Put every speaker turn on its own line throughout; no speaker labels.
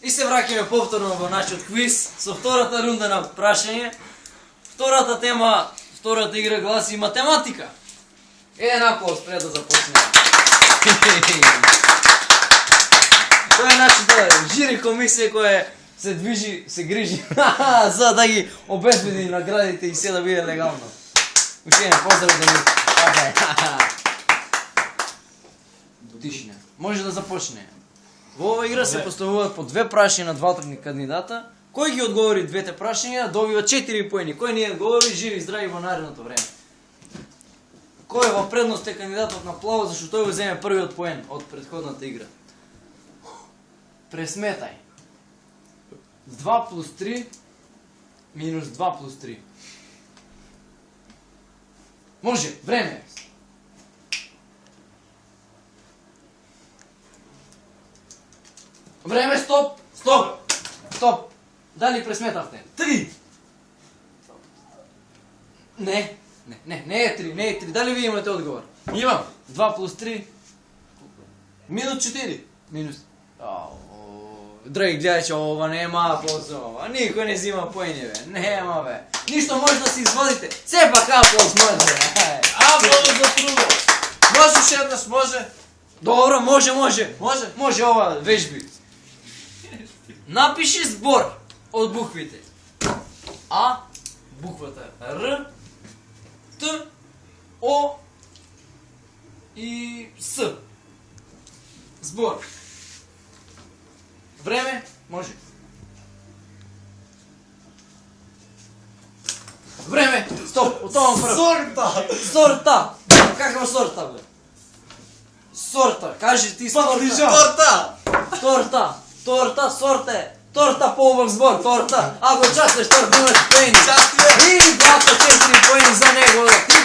И се враќаме повторно во нашиот квиз со втората рунда на прашање. Втората тема, втората игра гласи математика. Еден аплауз пред да започнеме. Тоа е нашата жири комисија која се движи, се грижи за да ги обезбеди наградите и се да биде легално. Уште еден поздрав да ни... Тишина. Може да започне. Во оваа игра се поставуваат по две прашања на двата кандидата. Кој ги одговори двете прашања добива 4 поени. Кој не одговори, живи и здрави во наредното време. Кој е во предност е кандидатот на плаво, зашто тој го земе првиот поен од претходната игра. Пресметај. 2 плюс 3 минус 2 плюс 3. Може, време. Време, стоп! Стоп! Стоп! Дали пресметавте?
3!
Не е 3, не е 3. Дали ви имате одговор?
Имам!
2 плюс 3
Минус 4!
минус... Драги гледачи, ова нема аплауз, никој не зима поени, бе. Нема, бе. Ништо може да се извадите. Сепак аплауз може, бе.
Аплауз за трудо! Можеш еднаш, може?
Добро, може.
Може?
Може ова вежби. Напиши збор од буквите. А, буквата Р, Т, О и С. Збор. Време? Може. Време! Стоп! Отовам прв.
Сорта!
Сорта! Каква сорта, бе? Сорта! Кажи ти сорта!
Сорта!
Торта, сорте! Торта по-убав збор, торта! Ако участваш торта, имаш поени!
Участие!
И 2-4 поени за него, ти!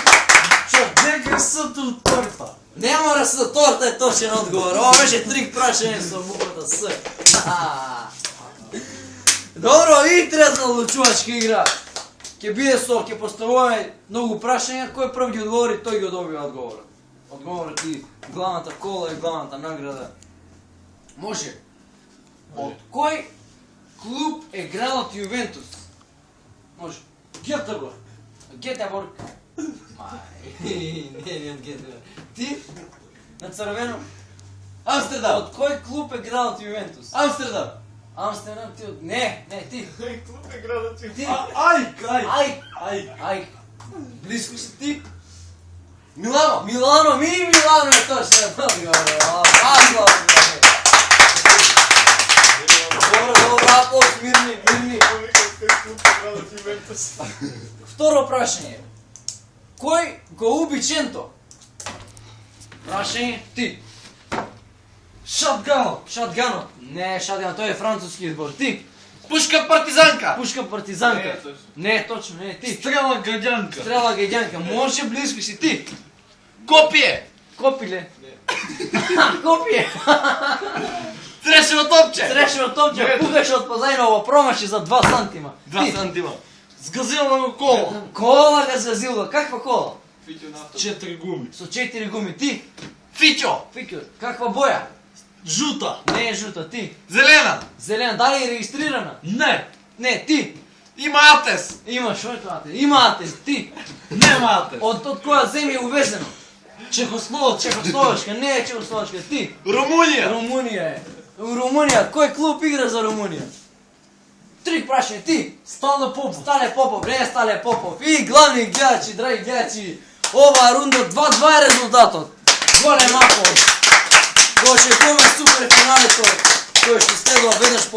Нека съто от торта!
Нема ръса, торта е точен отговор. Ова беше трик прашање со буквата С. Добро, и трета лучувачка игра. Ќе поставуваме многу прашања, кој прв ги одговори, тој ги добива одговорот. Одговорот и главната кола и главната награда. Може. Од кој клуб е градот Јувентус? Може.
Гетеборг!
Гетеборг. Не, Гетеборг. Ти? На црвено?
Амстердам!
Од кој клуб е градот Јувентус?
Амстердам!
Амстердам, ти од... Не, ти.
Клуб е градот
Ти.
Ајк!
Близко си ти.
Милано!
Милано е точно. Добро, аплауз, мирни. Второ прашање. Кој го уби Ченто? Прашање, ти. Шатганот. Не, шатганот, тој е француски избор. Ти.
Пушка партизанка!
Пушка партизанка.
Не е точно.
Не е точно, не е ти.
Стрела гадјанка!
Стрела геѓанка. Може, близко си ти.
Копие!
Копиле. Копие.
Трешево топче!
Трешево топче, пукаше од позајново, промаши за 2 сантима.
2 сантима. Сгазила го коло.
Кола га зазила. Каква кола?
4 гуми.
Со 4 гуми. Ти.
Фичо!
Фикјор. Каква боја?
Жута!
Не е жута. Ти.
Зелена!
Зелена. Дали е регистрирана?
Не!
Не, ти.
Има атес!
Има, шо е тоа? Има атест. Ти.
Нема атес!
Од која земја е увезено?
Чехословачка!
Чехословачка. Не е Чехословачка. Ти.
Румунија!
Румунија е. У Румунија. Кој клуб игра за Румунија? Три прашање. Ти.
Стале Попов!
Стале Попов, не Стале Попов. И главни гледачи, драги гледачи, оваа рунда 2-2 е резултатот. Голем аплауз. Го очекуваме супер финалето, кој ќе следува веднаш по